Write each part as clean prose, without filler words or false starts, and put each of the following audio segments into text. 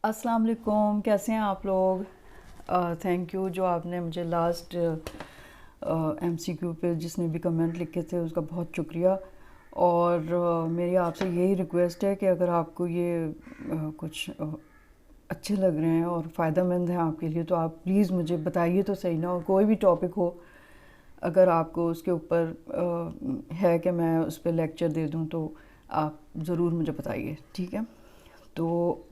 अस्सलाम वालेकुम, कैसे हैं आप लोग। थैंक यू जो आपने मुझे लास्ट एमसीक्यू पे जिसने भी कमेंट लिखे थे उसका बहुत शुक्रिया। और मेरी आपसे यही रिक्वेस्ट है कि अगर आपको ये कुछ अच्छे लग रहे हैं और फ़ायदेमंद हैं आपके लिए तो आप प्लीज़ मुझे बताइए तो सही ना। और कोई भी टॉपिक हो अगर आपको उसके ऊपर है कि मैं उस पर लेक्चर दे दूं तो आप ज़रूर मुझे बताइए, ठीक है। तो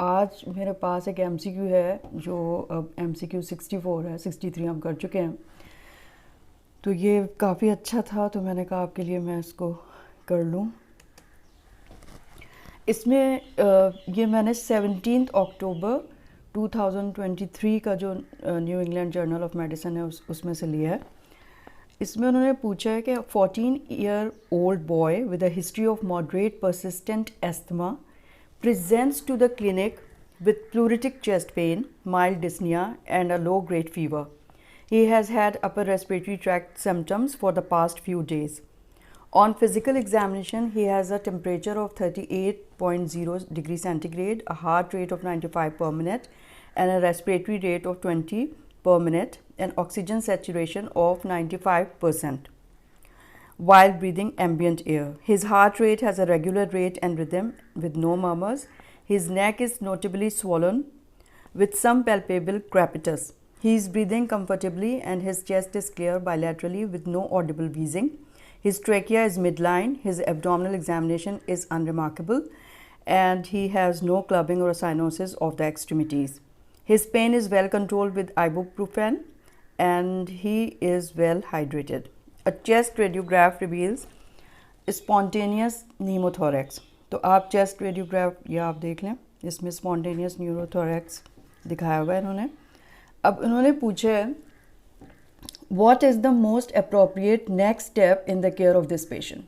आज मेरे पास एक एमसीक्यू है जो अब एमसीक्यू 64 है, 63 हम कर चुके हैं। तो ये काफ़ी अच्छा था तो मैंने कहा आपके लिए मैं इसको कर लूँ। इसमें ये मैंने 17 अक्टूबर 2023 का जो new England journal of medicine है उसमें से लिया है। इसमें उन्होंने पूछा है कि 14-year old boy with a history of moderate persistent asthma presents to the clinic with pleuritic chest pain, mild dyspnea, and a low grade fever. He has had upper respiratory tract symptoms for the past few days. On physical examination, he has a temperature of 38.0 degrees centigrade, a heart rate of 95 per minute, and a respiratory rate of 20 per minute, and oxygen saturation of 95% while breathing ambient air. His heart rate has a regular rate and rhythm with no murmurs. His neck is notably swollen with some palpable crepitus. He is breathing comfortably and his chest is clear bilaterally with no audible wheezing. His trachea is midline. His abdominal examination is unremarkable and he has no clubbing or cyanosis of the extremities. His pain is well controlled with ibuprofen and he is well hydrated. A chest radiograph reveals spontaneous pneumothorax. तो आप chest radiograph ये आप देख लें, इसमें spontaneous न्यूरोथोरैक्स दिखाया हुआ है इन्होंने। अब इन्होंने पूछा है what is the most appropriate next step in the care of this patient.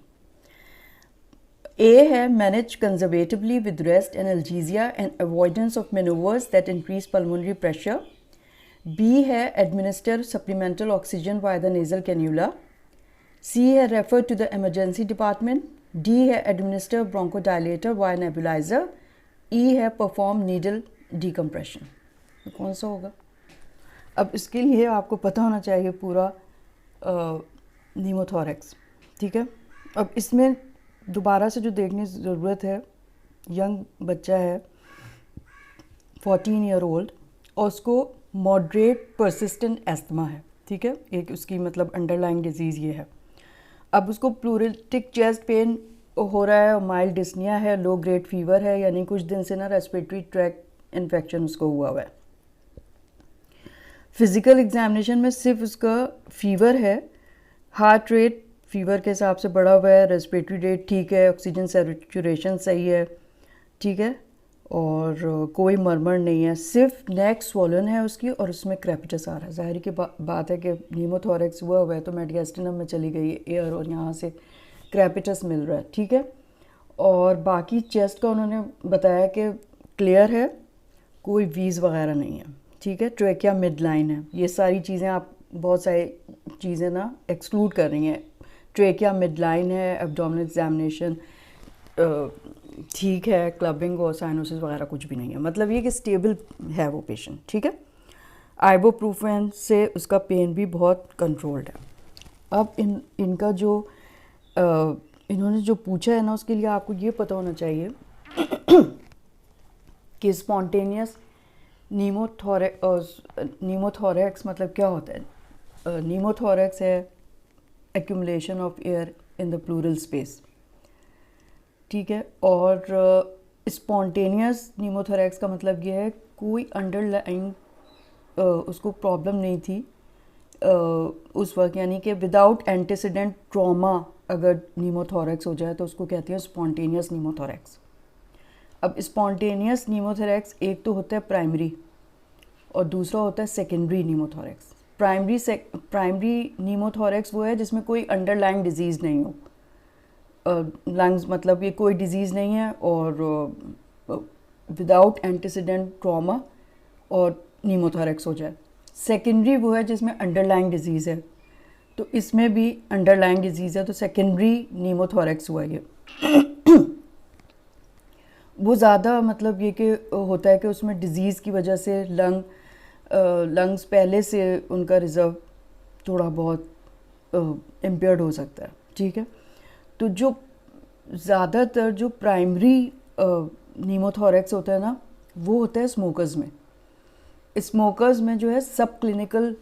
A है manage conservatively with rest and analgesia and avoidance of manoeuvres that increase pulmonary pressure. B है administer supplemental oxygen via the nasal cannula. C है refer to the emergency department. D है administer bronchodilator via nebuliser. E है perform needle decompression. कौन सा होगा? अब इसके लिए आपको पता होना चाहिए पूरा नीमोथोरैक्स, ठीक है। अब इसमें दोबारा से जो देखने की ज़रूरत है, यंग बच्चा है 14 ईयर ओल्ड और उसको मॉडरेट परसिस्टेंट एस्थमा है, ठीक है। एक उसकी मतलब अंडरलाइंग डिजीज़ ये है। अब उसको प्लूरिटिक चेस्ट पेन हो रहा है, माइल्ड डिस्निया है, लो ग्रेड फीवर है, यानी कुछ दिन से ना रेस्पिरेटरी ट्रैक्ट इन्फेक्शन उसको हुआ हुआ है। फिज़िकल एग्जामिनेशन में सिर्फ उसका फीवर है, हार्ट रेट फीवर के हिसाब से बढ़ा हुआ है, रेस्पिरेटरी रेट ठीक है, ऑक्सीजन सैचुरेशन सही है, ठीक है, और कोई मरमर नहीं है। सिर्फ नेक स्वॉलन है उसकी और उसमें क्रेपिटस आ रहा है। ज़ाहिर की बात है कि नीमोथोरैक्स हुआ है तो मेडिएस्टिनम में चली गई एयर और यहाँ से क्रेपिटस मिल रहा है, ठीक है। और बाकी चेस्ट का उन्होंने बताया कि क्लियर है, कोई वीज़ वगैरह नहीं है, ठीक है। ट्रेकिया मिड लाइन है। ये सारी चीज़ें आप बहुत सारी चीज़ें ना एक्सक्लूड कर रही हैं। ट्रेकिया मिड लाइन है, एब्डोमिनल एग्जामिनेशन ठीक है, क्लबिंग और साइनोसिस वगैरह कुछ भी नहीं है। मतलब ये कि स्टेबल है वो पेशेंट, ठीक है। आइबोप्रूफेन से उसका पेन भी बहुत कंट्रोल्ड है। अब इनका जो इन्होंने जो पूछा है ना उसके लिए आपको ये पता होना चाहिए कि स्पॉन्टेनियस नीमोथोरैक्स मतलब क्या होता है। नीमोथोरैक्स है accumulation of air in the plural space, ठीक है। और स्पॉन्टेनियस नीमोथोरैक्स का मतलब ये है कोई अंडरलाइंग उसको प्रॉब्लम नहीं थी उस वक्त, यानी कि विदाउट एंटीसीडेंट ट्रॉमा अगर नीमोथोरैक्स हो जाए तो उसको कहते हैं स्पॉन्टेनियस नीमोथोरैक्स। अब स्पॉन्टेनियस नीमोथोरैक्स एक तो होता है प्राइमरी और दूसरा होता है सेकेंडरी नीमोथोरैक्स। प्राइमरी नीमोथोरैक्स वो है जिसमें कोई अंडरलाइंग डिजीज़ नहीं हो, लंग्स मतलब ये कोई डिज़ीज़ नहीं है और विदाउट एंटीसीडेंट ट्रॉमा और नीमोथोरैक्स हो जाए। सेकेंडरी वो है जिसमें अंडरलाइंग डिजीज़ है, तो इसमें भी अंडरलाइंग डिजीज़ है तो सेकेंडरी नीमोथोरैक्स हुआ ये। वो ज़्यादा मतलब ये कि होता है कि उसमें डिज़ीज़ की वजह से लंग्स पहले से उनका रिज़र्व थोड़ा बहुत इम्पेयर्ड हो सकता है, ठीक है। तो जो ज़्यादातर जो प्राइमरी नीमोथोरेक्स होता है ना, वो होता है स्मोकर्स में। स्मोकर्स में जो है सब क्लिनिकल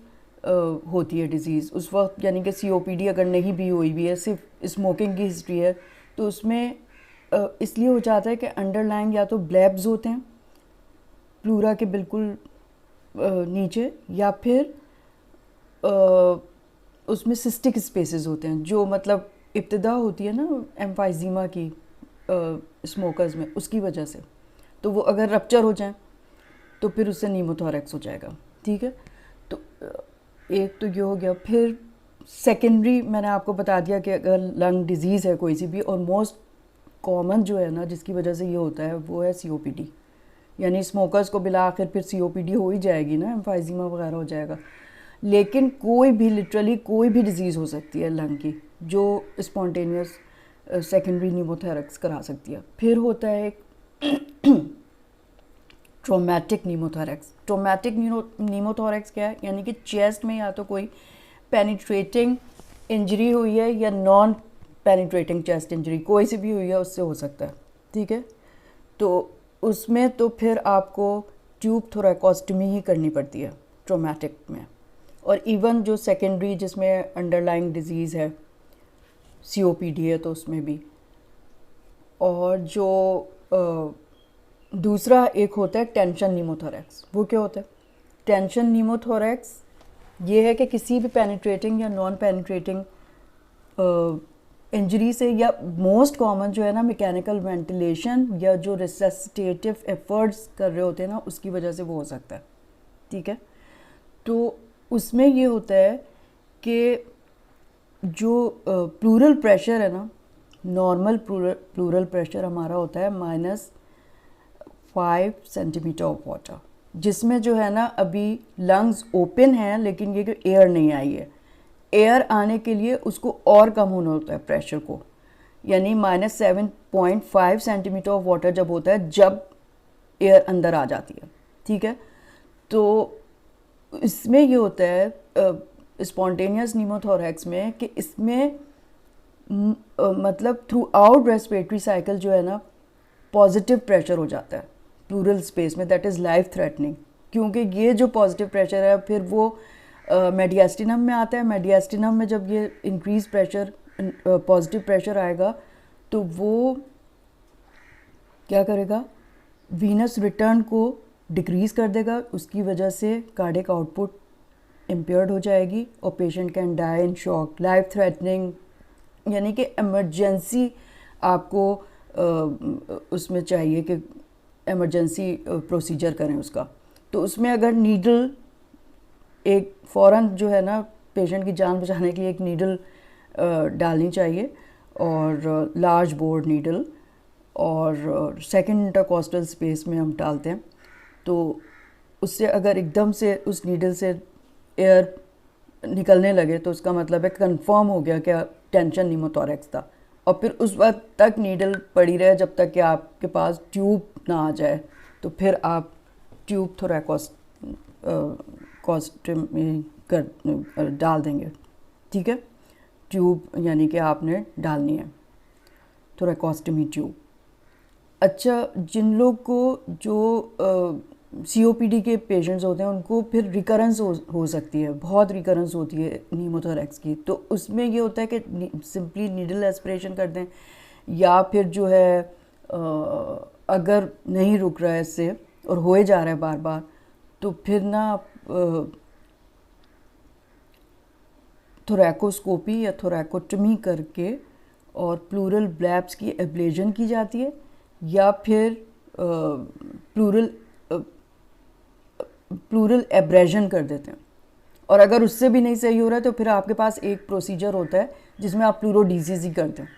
होती है डिज़ीज़ उस वक्त, यानी कि COPD अगर नहीं भी हुई भी है, सिर्फ स्मोकिंग की हिस्ट्री है, तो उसमें इसलिए हो जाता है कि अंडरलाइंग या तो ब्लैब्स होते हैं प्लूरा के बिल्कुल नीचे, या फिर उसमें सिस्टिक स्पेसेस होते हैं, जो मतलब इब्तिदा होती है ना एम्फाइजीमा की स्मोकर्स में, उसकी वजह से। तो वो अगर रप्चर हो जाए तो फिर उससे नीमोथोरेक्स हो जाएगा, ठीक है। तो एक तो ये हो गया। फिर सेकेंडरी मैंने आपको बता दिया कि अगर लंग डिजीज़ है कोई सी भी, और मोस्ट कॉमन जो है ना जिसकी वजह से ये होता है वो है COPD, यानी स्मोकर्स को बिला आखिर फिर COPD हो ही जाएगी ना, एम्फाइजीमा वगैरह हो जाएगा। लेकिन कोई भी लिटरली कोई भी डिज़ीज़ हो सकती है लंग की जो स्पॉन्टेनियस सेकेंडरी नीमोथोरेक्स करा सकती है। फिर होता है ट्रोमैटिक नीमोथोरेक्स। ट्रोमैटिक नीमोथोरेक्स क्या है, यानी कि चेस्ट में या तो कोई पेनिट्रेटिंग इंजरी हुई है या नॉन पेनिट्रेटिंग चेस्ट इंजरी, कोई सी भी हुई है उससे हो सकता है, ठीक है। तो उसमें तो फिर आपको ट्यूब थोरैकोस्टमी ही करनी पड़ती है ट्रोमैटिक में। और इवन जो सेकेंडरी जिसमें अंडरलाइंग डिजीज़ है, COPD है, तो उसमें भी। और जो दूसरा एक होता है टेंशन नीमोथोरेक्स। वो क्या होता है? टेंशन नीमोथोरेक्स ये है कि किसी भी पेनिट्रेटिंग या नॉन पेनिट्रेटिंग इंजरी से, या मोस्ट कॉमन जो है ना मैकेनिकल वेंटिलेशन या जो रिससिटेटिव एफर्ट्स कर रहे होते हैं ना, उसकी वजह से वो हो सकता है, ठीक है। तो उसमें ये होता है कि जो प्लूरल प्रेशर है ना, नॉर्मल प्लूरल प्रेशर हमारा होता है -5 सेंटीमीटर ऑफ वाटर, जिसमें जो है ना अभी लंग्स ओपन हैं लेकिन ये कि एयर नहीं आई है। एयर आने के लिए उसको और कम होना होता है प्रेशर को, यानी -7.5 सेंटीमीटर ऑफ वाटर जब होता है, जब एयर अंदर आ जाती है, ठीक है। तो इसमें ये होता है स्पॉन्टेनियस नीमोथोरेक्स में कि इसमें मतलब थ्रू आउट रेस्पिरेटरी साइकिल जो है ना पॉजिटिव प्रेशर हो जाता है प्लूरल स्पेस में, दैट इज़ लाइफ थ्रेटनिंग। क्योंकि ये जो पॉजिटिव प्रेशर है फिर वो मेडियास्टिनम में आता है। मेडियास्टिनम में जब ये इंक्रीज प्रेशर पॉजिटिव प्रेशर आएगा तो वो क्या करेगा, वीनस रिटर्न को डिक्रीज़ कर देगा, उसकी वजह से कार्डियक आउटपुट इम्पेयर्ड हो जाएगी और patient can die in shock, life threatening, यानी कि इमरजेंसी आपको उसमें चाहिए कि इमरजेंसी प्रोसीजर करें उसका। तो उसमें अगर नीडल एक फ़ौरन जो है ना पेशेंट की जान बचाने के लिए एक नीडल डालनी चाहिए, और लार्ज बोर्ड नीडल, और सेकंड इंटरकॉस्टल स्पेस में हम डालते हैं। तो उससे अगर एकदम से उस नीडल से एयर निकलने लगे तो उसका मतलब है कंफर्म हो गया कि टेंशन नीमोथोरेक्स था। और फिर उस वक्त तक नीडल पड़ी रहे जब तक कि आपके पास ट्यूब ना आ जाए, तो फिर आप ट्यूब थोरैकोस्टमी कर डाल देंगे, ठीक है। ट्यूब यानी कि आपने डालनी है थोरैकोस्टमी ट्यूब। अच्छा, जिन लोग को जो COPD के पेशेंट्स होते हैं उनको फिर रिकरेंस हो सकती है, बहुत रिकरेंस होती है नीमोथोरेक्स की। तो उसमें ये होता है कि सिंपली नीडल एस्पिरेशन कर दें, या फिर जो है अगर नहीं रुक रहा है इससे और होए जा रहा है बार बार, तो फिर ना थोरैकोस्कोपी या थोरैकोटमी करके और प्लूरल ब्लैब्स की एब्लेजन की जाती है, या फिर प्लूरल एब्रेजन कर देते हैं। और अगर उससे भी नहीं सही हो रहा है तो फिर आपके पास एक प्रोसीजर होता है जिसमें आप प्लूरोडीसीज ही करते हैं,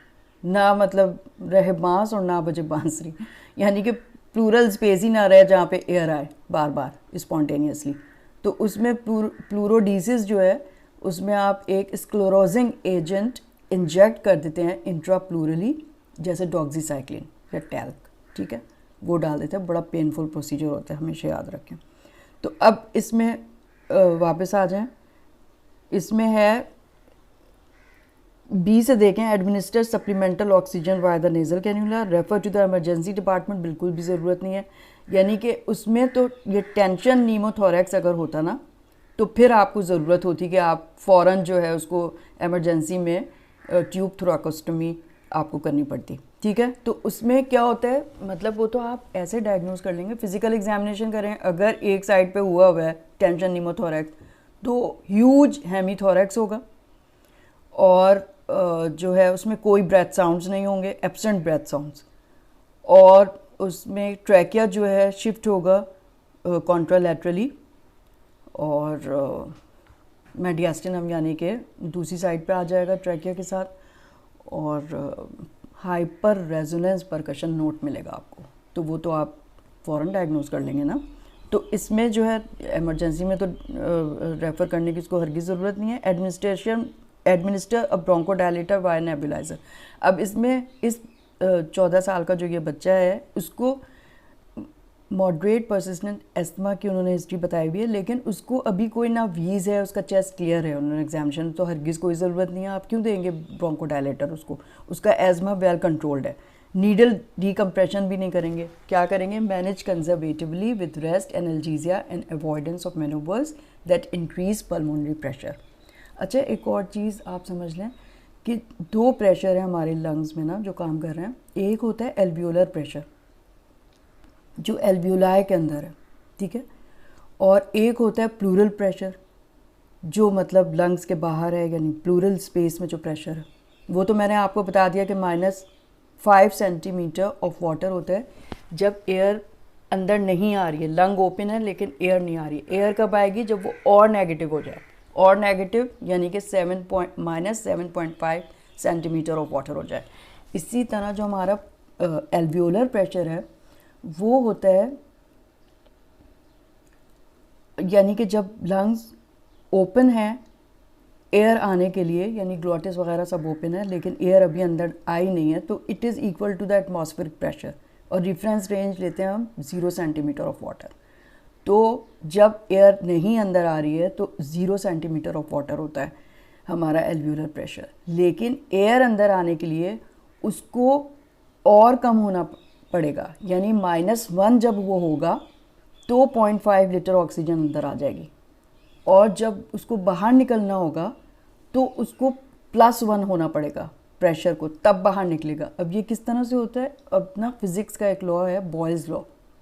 ना मतलब रहे बांस और ना बजे बांसुरी, यानी कि प्लूरल स्पेस ही ना रहे जहाँ पे एयर आए बार बार स्पॉन्टेनियसली। तो उसमें प्लूरोडीसीज जो है उसमें आप एक स्क्लेरोजिंग एजेंट इंजेक्ट कर देते हैं इंट्राप्लूरली, जैसे डॉक्सीसाइक्लिन या टैल्क, ठीक है। वो डाल देते हैं। बड़ा पेनफुल प्रोसीजर होता है, हमेशा याद रखें। तो अब इसमें वापस आ जाएं। इसमें है बी से देखें, administer supplemental oxygen via the nasal cannula, refer to the emergency department, बिल्कुल भी ज़रूरत नहीं है। यानी कि उसमें तो ये टेंशन नीमोथोरैक्स अगर होता ना तो फिर आपको ज़रूरत होती कि आप फ़ौरन जो है उसको एमरजेंसी में ट्यूब थ्रोकोस्टमी आपको करनी पड़ती, ठीक है। तो उसमें क्या होता है, मतलब वो तो आप ऐसे डायग्नोज कर लेंगे, फिजिकल एग्जामिनेशन करें, अगर एक साइड पे हुआ है टेंशन नीमोथोरैक्स तो ह्यूज हेमीथोरैक्स होगा और जो है उसमें कोई ब्रेथ साउंड्स नहीं होंगे, एब्सेंट ब्रेथ साउंड्स, और उसमें ट्रैकिया जो है शिफ्ट होगा कॉन्ट्रालैटरली और मेडियास्टिनम यानी कि दूसरी साइड पे आ जाएगा ट्रैकिया के साथ, और हाइपर रेजोनेंस परकशन नोट मिलेगा आपको। तो वो तो आप फ़ौरन डायग्नोज कर लेंगे ना। तो इसमें जो है इमरजेंसी में तो रेफ़र करने की इसको हरगिज़ ज़रूरत नहीं है। एडमिनिस्टर अ ब्रोंकोडायलेटर वाया नेबुलाइजर। अब इसमें इस 14 साल का जो ये बच्चा है उसको मॉडरेट परसिस्टेंट एस्थमा की उन्होंने हिस्ट्री बताई हुई है, लेकिन उसको अभी कोई ना वीज़ है, उसका चेस्ट क्लियर है, उन्होंने एग्जामिनेशन तो हरगिज़ कोई ज़रूरत नहीं है। आप क्यों देंगे ब्रोंकोडायलेटर उसको, उसका एज़मा वेल कंट्रोल्ड है। नीडल डिकम्प्रेशन भी नहीं करेंगे, क्या करेंगे, manage conservatively with rest analgesia and avoidance of manoeuvres that increase pulmonary pressure. अच्छा, एक और चीज़ आप समझ लें कि दो प्रेशर है हमारे लंग्स में ना जो काम कर रहे हैं। एक होता है एल्वियोलर प्रेशर जो एल्वियोलाई के अंदर है, ठीक है, और एक होता है प्लूरल प्रेशर जो मतलब लंग्स के बाहर है, यानी प्लूरल स्पेस में जो प्रेशर है। वो तो मैंने आपको बता दिया कि -5 सेंटीमीटर ऑफ वाटर होता है जब एयर अंदर नहीं आ रही है, लंग ओपन है लेकिन एयर नहीं आ रही है। एयर कब आएगी, जब वो और नेगेटिव हो जाए, और नेगेटिव यानी कि -7.5 सेंटीमीटर ऑफ वाटर हो जाए। इसी तरह जो हमारा एल्वियोलर प्रेशर है वो होता है यानी कि जब लंग्स ओपन है एयर आने के लिए, यानी ग्लोटिस वगैरह सब ओपन है लेकिन एयर अभी अंदर आई नहीं है, तो it is equal to the atmospheric pressure, और रेफरेंस रेंज लेते हैं हम 0 सेंटीमीटर ऑफ वाटर। तो जब एयर नहीं अंदर आ रही है तो 0 सेंटीमीटर ऑफ वाटर होता है हमारा एल्वियोलर प्रेशर, लेकिन एयर अंदर आने के लिए उसको और कम होना पड़ेगा, यानी -1 जब वो होगा तो 0.5 लीटर ऑक्सीजन अंदर आ जाएगी, और जब उसको बाहर निकलना होगा तो उसको +1 होना पड़ेगा प्रेशर को, तब बाहर निकलेगा। अब ये किस तरह से होता है, अब ना फिज़िक्स का एक लॉ है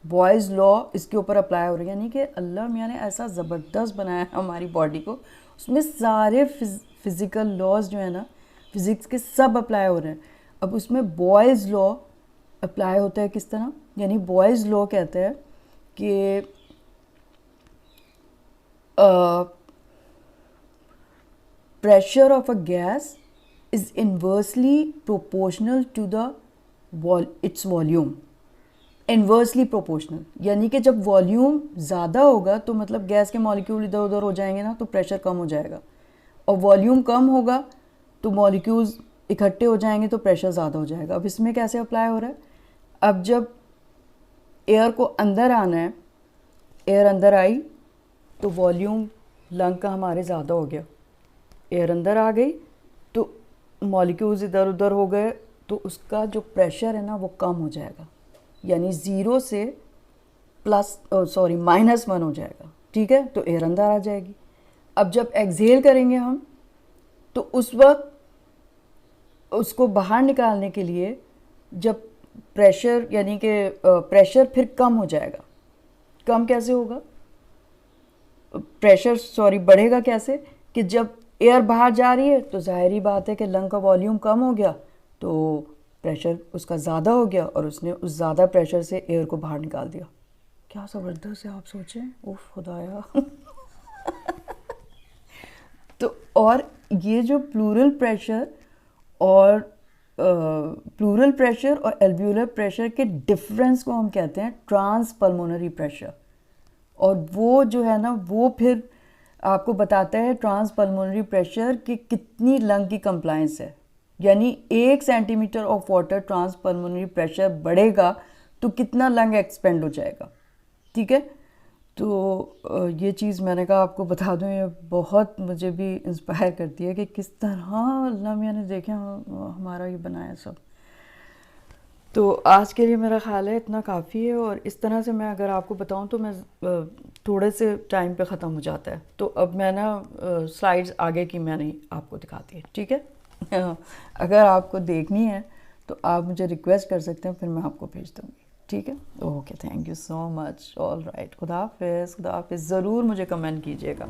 बॉयज़ लॉ इसके ऊपर अप्लाई हो रहा है, यानी कि अल्लाह मियाँ ने ऐसा ज़बरदस्त बनाया है हमारी बॉडी को, उसमें सारे फिज़िकल लॉज जो है ना फिज़िक्स के सब अप्लाई हो रहे हैं। अब उसमें बॉयज़ लॉ अप्लाई होता है किस तरह, यानी बॉयज़ लॉ कहता है कि pressure of a gas is inversely proportional to the its volume, inversely proportional, यानी कि जब वॉल्यूम ज़्यादा होगा तो मतलब गैस के मॉलिक्यूल इधर उधर हो जाएंगे ना, तो प्रेशर कम हो जाएगा, और वॉल्यूम कम होगा तो मॉलिक्यूल्स इकट्ठे हो जाएंगे तो प्रेशर ज़्यादा हो जाएगा। अब इसमें कैसे अप्लाई हो रहा है, अब जब एयर को अंदर आना है, एयर अंदर आई तो वॉल्यूम लंग का हमारे ज़्यादा हो गया, एयर अंदर आ गई तो मॉलिक्यूल्स इधर उधर हो गए, तो उसका जो प्रेशर है ना वो कम हो जाएगा, यानी 0 से -1 हो जाएगा, ठीक है, तो एयर अंदर आ जाएगी। अब जब एक्सहेल करेंगे हम तो उस वक्त उसको बाहर निकालने के लिए जब प्रेशर यानी कि प्रेशर फिर कम हो जाएगा। कम कैसे होगा, प्रेशर बढ़ेगा कैसे, कि जब एयर बाहर जा रही है तो ज़ाहिरी बात है कि लंग का वॉल्यूम कम हो गया तो प्रेशर उसका ज़्यादा हो गया, और उसने उस ज़्यादा प्रेशर से एयर को बाहर निकाल दिया। क्या ज़बरदस्त है, आप सोचें, उफ खुदाया। तो और ये जो प्लूरल प्रेशर और एल्वियोलर प्रेशर के डिफरेंस को हम कहते हैं ट्रांस पल्मोनरी प्रेशर, और वो जो है ना वो फिर आपको बताता है ट्रांस पल्मोनरी प्रेशर कि कितनी लंग की कंप्लायंस है, यानी 1 centimetre of water trans pulmonary pressure बढ़ेगा तो कितना लंग एक्सपेंड हो जाएगा। ठीक है, तो ये चीज़ मैंने कहा आपको बता दूं, ये बहुत मुझे भी इंस्पायर करती है कि किस तरह अल्लाह मियाँ ने देखे हमारा ये बनाया सब। तो आज के लिए मेरा ख़्याल है इतना काफ़ी है, और इस तरह से मैं अगर आपको बताऊं तो मैं थोड़े से टाइम पे ख़त्म हो जाता है। तो अब मैं ना स्लाइड्स आगे की मैंने आपको दिखाती है। ठीक है अगर आपको देखनी है तो आप मुझे रिक्वेस्ट कर सकते हैं, फिर मैं आपको भेज दूँगी। ठीक है, okay, thank you so much. All right, खुदा हाफिज़। खुदा हाफिज़। ज़रूर मुझे कमेंट कीजिएगा।